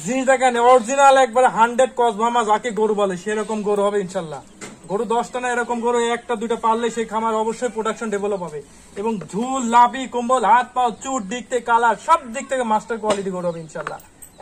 জি দেখেন অরিজিনাল একবারে 100 কসবামা যাকে গরু বলে সেরকম গরু হবে ইনশাল্লাহ। গরু 10টা না এরকম গরু একটা দুইটা পারলে সেই খামার অবশ্যই প্রোডাকশন ডেভেলপ হবে এবং ঝুল লাভি কম্বল হাত পাও চুট দিক থেকে কালার সব দিক থেকে মাস্টার কোয়ালিটি গরু হবে ইনশাল্লাহ।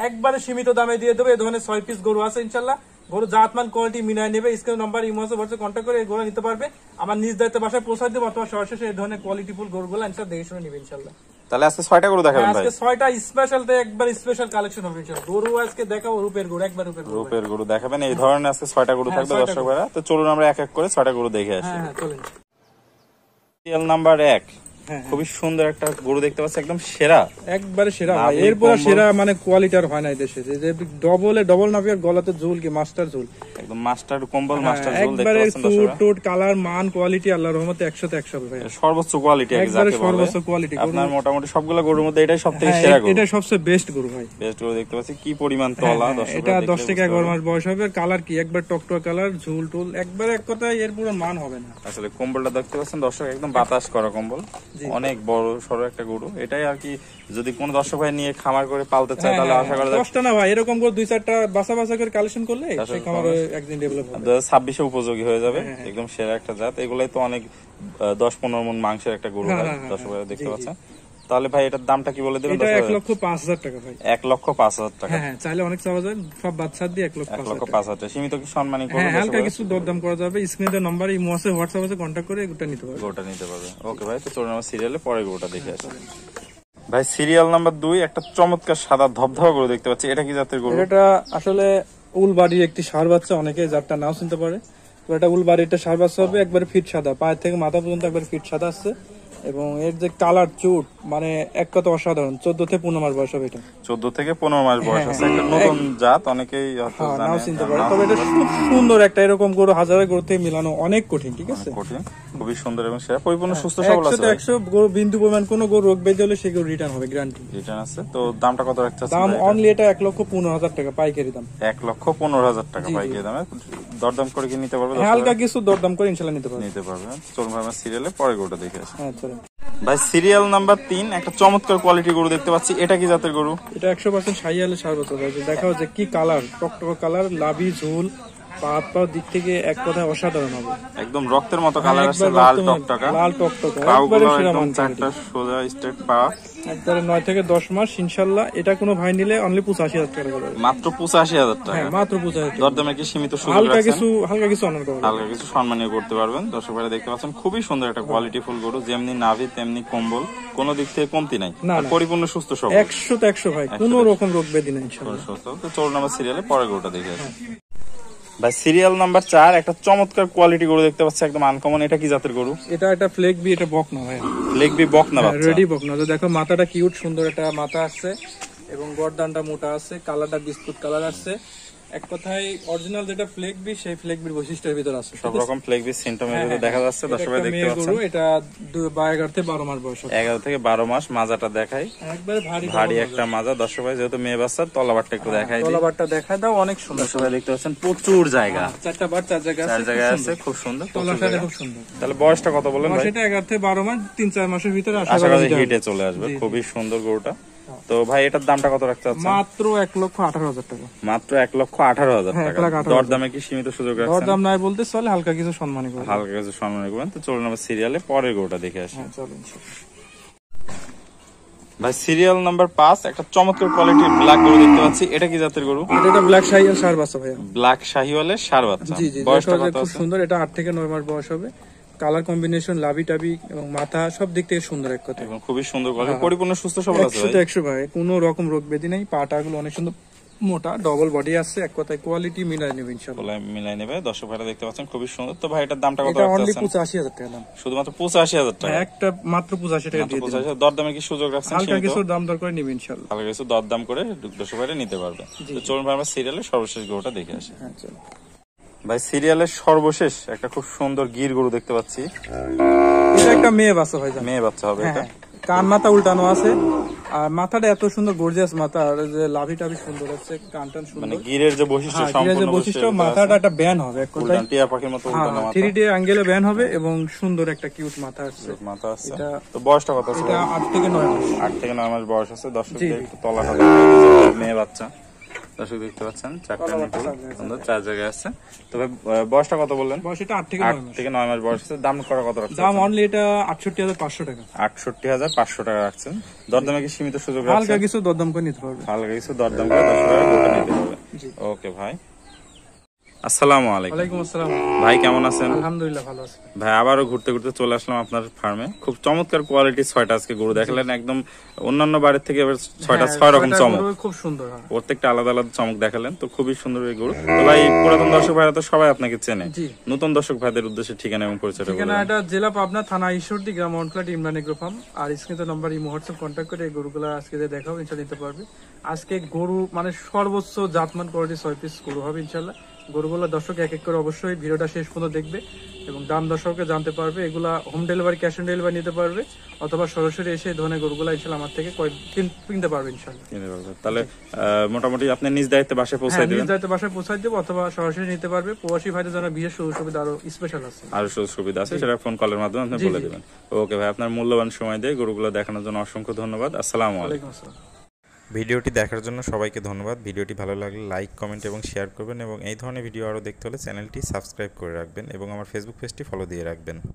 একবারে সীমিত দামে দিয়ে দেবো। এই ধরনের 6 পিস গরু আছে ইনশাল্লাহ। গরু জাতমান কোয়ালিটি মিলাই নেবে। স্ক্রিন নাম্বার ইমো আছে, হোয়াটসঅ্যাপ কন্ট্যাক্ট করে এই গরু নিতে পারবে। আমার নিজ দায়িত্বে বাসায় পৌঁছাই দেবো অথবা সরাসরি এই ধরনের কোয়ালিটিফুল গরুগুলো ইনশাল্লাহ দেখে শুনে নিবে ইনশাল্লাহ। তাহলে আজকে 6টা গরু দেখাবেন ভাই? আজকে 6টা স্পেশাল তে একবার স্পেশাল কালেকশন হবে ইনশাআল্লাহ। গরু আজকে দেখাবো রূপের গরু, একবার রূপের গরু দেখাবেন। এই ধরনের আজকে 6টা গরু থাকবে দর্শক ভাইরা। তো চলুন আমরা এক এক করে 6টা গরু দেখে আসি। হ্যাঁ চলুন। সিরিয়াল নাম্বার 1 খুবই সুন্দর একটা গরু দেখতে পাচ্ছি, একদম সেরা, একবারে সেরা ভাই। এরপর সেরা মানে কোয়ালিটি আর হয় না এই দেশে। যে ডবল নাভিয়ার গলাতে ঝুল কি মাস্টার ঝুল, একদম মাস্টার কম্বল মাস্টার ঝুল দেখতে একবারে পাচ্ছেন দর্শক। টোট কালার মান কোয়ালিটি আল্লাহর রহমতে 100 তে 100 ভাই। সর্বোচ্চ কোয়ালিটি একবারে সর্বোচ্চ কোয়ালিটি। আপনার মোটামুটি সবগুলো গরুর মধ্যে এটাই সবথেকে সেরা গরু। এটা সবচেয়ে বেস্ট গরু ভাই। বেস্ট গরু দেখতে পাচ্ছি। কি পরিমাণ তলা দর্শক। এটা 10 থেকে 11 মাস বয়স হবে। কালার কি একবার টকটক কালার, ঝুল টুল একবার এক কথায় এর পুরো মান হবে না। আসলে কম্বলটা দেখতে পাচ্ছেন দর্শক, একদম বাতাস করা কম্বল, অনেক বড় সরো একটা গরু। এটাই আর কি যদি কোন দর্শক ভাই নিয়ে খামার করে পালতে চায় তাহলে আশা করা যায় 10টা না ভাই এরকম করে 2-4টা বাসা করে কালেকশন করলে সেই খামার একদিন ডেভেলপ হবে। 2026 এ উপযোগী হয়ে যাবে। একদম সেরা একটা জাত। এগুলাই তো অনেক 10-15 মণ মাংসের একটা গরু হয় দর্শক ভাই দেখতে পাচ্ছেন। তাহলে ভাই এটার দামটা কি বলে দেবেন? এটা 1,05,000 টাকা ভাই। 1,05,000 টাকা। হ্যাঁ চাইলে অনেক চাওয়া যায়, সব বাচ্চা দিয়ে 1,05,000 সীমিত কি সম্মানী করবে? হালকা কিছু দরদাম করা যাবে। স্ক্রিনে নাম্বার ইমো আছে, হোয়াটসঅ্যাপ আছে, কন্টাক্ট করে এটা নিতে পারবে। গরুটা নিতে পারবে। ওকে ভাই, তো চলুন আমরা সিরিয়ালে পরে গরুটা দেখে আসি। ভাই সিরিয়াল নাম্বার 2 একটা চমৎকার সাদা ধবধবা গরু দেখতে পাচ্ছি। এটা কি জাতের গরু? এটা আসলে উলবাড়ির একটি ষাঁড় বাচ্চা, অনেকে জাতটা নাও চিনতে পারে। তো এটা উলবাড়ির একটা ষাঁড় বাচ্চা হবে, একবারে ফিট সাদা, পায়ের থেকে মাথা পর্যন্ত একবারে ফিট সাদা আছে এবং এর যে কালার চুট মানে এক কথা অসাধারণ। 14 থেকে 15 মাস বয়স হবে এটা। 14 থেকে 15 মাস বয়স আছে। একটা নতুন জাত, অনেকেই হয়তো জানে নাও চিনতে পারে। তবে এটা খুব সুন্দর একটা এরকম গরু হাজারের গরু থেকে মিলানো অনেক কঠিন। ঠিক আছে, কঠিন, খুবই সুন্দর এবং সেরা পরিপূর্ণ সুস্থ সবল আছে। 100 গরু বিন্দু পরিমাণ কোনো গরু রোগ বেঁধে হলে সেই গরু রিটার্ন হবে, গ্যারান্টি রিটার্ন আছে। তো দামটা কত রাখতে চাচ্ছেন? দাম অনলি এটা 1,15,000 টাকা পাইকারি দাম। 1,15,000 টাকা পাইকারি দামে। দরদাম করে কি নিতে পারবে? হালকা কিছু দরদাম করে ইনশাআল্লাহ নিতে পারবে। চলুন ভাই আমরা সিরিয়ালে পরে গরুটা দেখে আসি। হ্যাঁ চলুন ভাই সিরিয়াল নাম্বার 3 একটা চমৎকার কোয়ালিটি গরু দেখতে পাচ্ছি। এটা কি জাতের গরু? এটা 100% শাহিওয়ালের ষাঁড় বাচ্চা ভাই। দেখা হচ্ছে কি কালার, টকটক কালার, লাভি ঝুল পা দিক থেকে এক কথায় অসাধারণ হবে। একদম রক্তের মতো কালার আছে, লাল টকটকা, লাল টকটকা, একবারে একদম চারটা সোজা স্ট্রেট পা, একবারে 9 থেকে 10 মাস ইনশাআল্লাহ। এটা কোনো ভাই নিলে অনলি 85,000 টাকা করে। মাত্র 85,000 টাকা। হ্যাঁ মাত্র 85,000। দরদামে কি সীমিত সুযোগ আছে? হালকা কিছু অনার করবে, হালকা কিছু সম্মানীয় করতে পারবেন। দর্শক ভাইরা দেখতে পাচ্ছেন খুবই সুন্দর একটা কোয়ালিটি ফুল গরু, যেমনি নাভি তেমনি কম্বল, কোনো দিক থেকে কমতি নাই, পরিপূর্ণ সুস্থ সবল। 100 তে 100 ভাই, কোনো রকম রোগ ব্যাধি নাই ইনশাআল্লাহ। তো চলুন আমরা সিরিয়ালে পরে গরুটা দেখে আসি। ভাই সিরিয়াল নাম্বার 4 একটা চমৎকার কোয়ালিটি গরু দেখতে পাচ্ছি, একদম আনকমন। এটা কি জাতের গরু? এটা একটা ফ্লেক বি, এটা বকনা ভাই। ফ্লেক বি বকনা বাচ্চা, রেডি বকনা। তো দেখো মাথাটা কিউট সুন্দর একটা মাথা আছে এবং গর্দানটা মোটা আছে, কালারটা বিস্কুট কালার আছে। এক কথায় অরিজিনাল যেটা ফ্লেক বি সেই ফ্লেক বির বৈশিষ্ট্যের ভিতর আছে। সব রকম ফ্লেক বি সিম্পটমের ভিতর দেখা যাচ্ছে। দর্শক ভাই দেখতে পাচ্ছেন এটা 11 থেকে 12 মাস বয়স। 11 থেকে 12 মাস। মাজাটা দেখাই, একবারে ভারী একটা মাজা। দর্শক ভাই যেহেতু মেয়ে বাচ্চার তলাবারটা একটু দেখাই দিই। তলাবারটা দেখাই দাও, অনেক সুন্দর। দর্শক ভাই দেখতে পাচ্ছেন প্রচুর জায়গা, 4টা বার 4 জায়গায় আছে, খুব সুন্দর। তলাটা খুব সুন্দর। তাহলে বয়সটা কত বলেন ভাই? সেটা 11 থেকে 12 মাস, 3-4 মাসের ভিতরে আশা করি হিটে চলে আসবে। খুবই সুন্দর গরুটা। তো ভাই এটার দামটা কত রাখতে চাচ্ছেন? মাত্র 1,18,000 টাকা। মাত্র 1,18,000 টাকা। দরদামে কি সীমিত সুযোগ রাখছেন? দরদাম নাই বলতে চলে, হালকা কিছু সম্মানী করবেন। হালকা কিছু সম্মানী করবেন। তো চলুন আমরা সিরিয়ালে পরের গরুটা দেখে আসি। হ্যাঁ চলুন। ভাই সিরিয়াল নাম্বার 5 একটা চমৎকার কোয়ালিটির ব্ল্যাক গরু দেখতে পাচ্ছি। এটা কি জাতের গরু? এটা ব্ল্যাক শাহিওয়াল ষাঁড় বাচ্চা ভাই। ব্ল্যাক শাহিওয়ালের ষাঁড় বাচ্চা। জি জি, বয়সটা খুব সুন্দর। এটা 8 থেকে 9 মাস বয়স হবে। কালার কম্বিনেশন, লাভি টাবি এবং মাথা সব দিক থেকে সুন্দর এক কথা। এবং খুবই সুন্দর কোয়ালিটি, পরিপূর্ণ সুস্থ সবল আছে ভাই। 100 ভাই, কোনো রকম রোগ ব্যাধি নাই। পাটা গুলো অনেক সুন্দর মোটা, ডবল বডি আছে। এক কথায় কোয়ালিটি মিলাই নেবে ইনশাআল্লাহ। মিলাই নেবে। দর্শক ভাইরা দেখতে পাচ্ছেন খুবই সুন্দর। তো ভাই এটার দামটা কত রাখছেন? এটা অনলি রাখছেন? 85,000 টাকা দাম। শুধুমাত্র 85,000 টাকা। একটা মাত্র 85 টাকা দিয়ে দিন। দরদামের কি সুযোগ রাখছেন? হালকা কিছু দাম দর করে নিবে ইনশাআল্লাহ। হালকা কিছু দরদাম করে দর্শক ভাইরা নিতে পারবে। তো চলুন ভাই আমরা সিরিয়ালে সর্বশেষ গরুটা দেখে আসি। হ্যাঁ চলুন ভাই সিরিয়ালের সর্বশেষ একটা খুব সুন্দর গির গরু দেখতে পাচ্ছি। এটা একটা মেয়ে বাচ্চা ভাই। মেয়ে বাচ্চা হবে এটা। কান মাথা উল্টানো আছে আর মাথাটা এত সুন্দর গর্জিয়াস মাথা, আর যে লাভি টাভি সুন্দর আছে, কান টান সুন্দর। মানে গিরের যে বৈশিষ্ট্য, সম্পূর্ণ বৈশিষ্ট্য, মাথাটা একটা ব্যান হবে এক কথায়, টিয়া পাখির মতো উল্টানো মাথা। 3D অ্যাঙ্গেলে ব্যান হবে এবং সুন্দর একটা কিউট মাথা আছে। মাথা আছে। তো বয়সটা কত আছে? এটা 8 থেকে 9 মাস। 8 থেকে 9 মাস বয়স আছে। দর্শকদের একটু তলাটা দেখাই দিই। মেয়ে বাচ্চা দর্শক দেখতে পাচ্ছেন চারটা নিপুল সুন্দর, 4 জায়গায় আছে। তবে বয়সটা কত বললেন? বয়স এটা 8 থেকে 9 মাস বয়স আছে। দাম করা কত রাখছেন? দাম অনলি এটা 68,500 টাকা। 68,500 টাকা রাখছেন। দরদামে কি সীমিত সুযোগ হালকা রাখছেন? কিছু দরদাম করে নিতে পারবে। হালকা কিছু দরদাম করে 10 টাকা গরুটা নিতে পারবে। ওকে ভাই, আসসালামু আলাইকুম। ওয়ালাইকুম আসসালাম। ভাই কেমন আছেন? আলহামদুলিল্লাহ ভালো আছি। ভাই আবারও ঘুরতে ঘুরতে চলে আসলাম আপনার ফার্মে। খুব চমৎকার কোয়ালিটির 6টা আজকে গরু দেখালেন, একদম অন্যান্য বাড়ির থেকে এবার 6টা 6 রকম চমক, খুব সুন্দর। প্রত্যেকটা আলাদা আলাদা চমক দেখালেন, তো খুবই সুন্দর এই গরু। তো ভাই পুরাতন দর্শক ভাইরা তো সবাই আপনাকে চেনে, নতুন দর্শক ভাইদের উদ্দেশ্যে ঠিকানা এবং পরিচয়টা বলুন। ঠিকানা এটা জেলা পাবনা, থানা ঈশ্বরদী, গ্রাম ওয়ানফ্ল্যাট, ইমরান এগ্রো ফার্ম। আর স্ক্রিনে নাম্বার এই মুহূর্তে কন্ট্যাক্ট করে এই গরুগুলো আজকে দেখাও ইনশাআল্লাহ নিতে পারবে। আজকে গরু মানে সর্বোচ্চ জাতমান কোয়ালিটি 6 পিস গরু হবে ইনশাআল্লাহ। গরুগুলো দর্শক এক এক করে অবশ্যই ভিডিওটা শেষ পর্যন্ত দেখবে এবং দাম দর্শককে জানতে পারবে। এগুলা home delivery, cash on delivery নিতে পারবে, অথবা সরাসরি এসে এই ধরনের গরুগুলো ইনশাআল্লাহ আমার থেকে কিনতে পারবে ইনশাআল্লাহ। তাহলে মোটামুটি আপনি নিজ দায়িত্বে বাসায় পৌঁছাই দিবেন? নিজ দায়িত্বে বাসায় পৌঁছাই দেবো, অথবা সরাসরি নিতে পারবে। প্রবাসী ভাইদের জন্য বিশেষ সুযোগ সুবিধা আরো স্পেশাল আছে, আরো সুযোগ সুবিধা আছে, সেটা ফোন কলের মাধ্যমে আপনি বলে দিবেন। ওকে ভাই, আপনার মূল্যবান সময় দিয়ে গরুগুলো দেখানোর জন্য অসংখ্য ধন্যবাদ। আসসালামু আলাইকুম। ভিডিওটি দেখার জন্য সবাইকে ধন্যবাদ। ভিডিওটি ভালো লাগলে লাইক, কমেন্ট এবং শেয়ার করবেন, এবং এই ধরনের ভিডিও আরও দেখতে হলে চ্যানেলটি সাবস্ক্রাইব করে রাখবেন এবং আমার ফেসবুক পেজটি ফলো দিয়ে রাখবেন।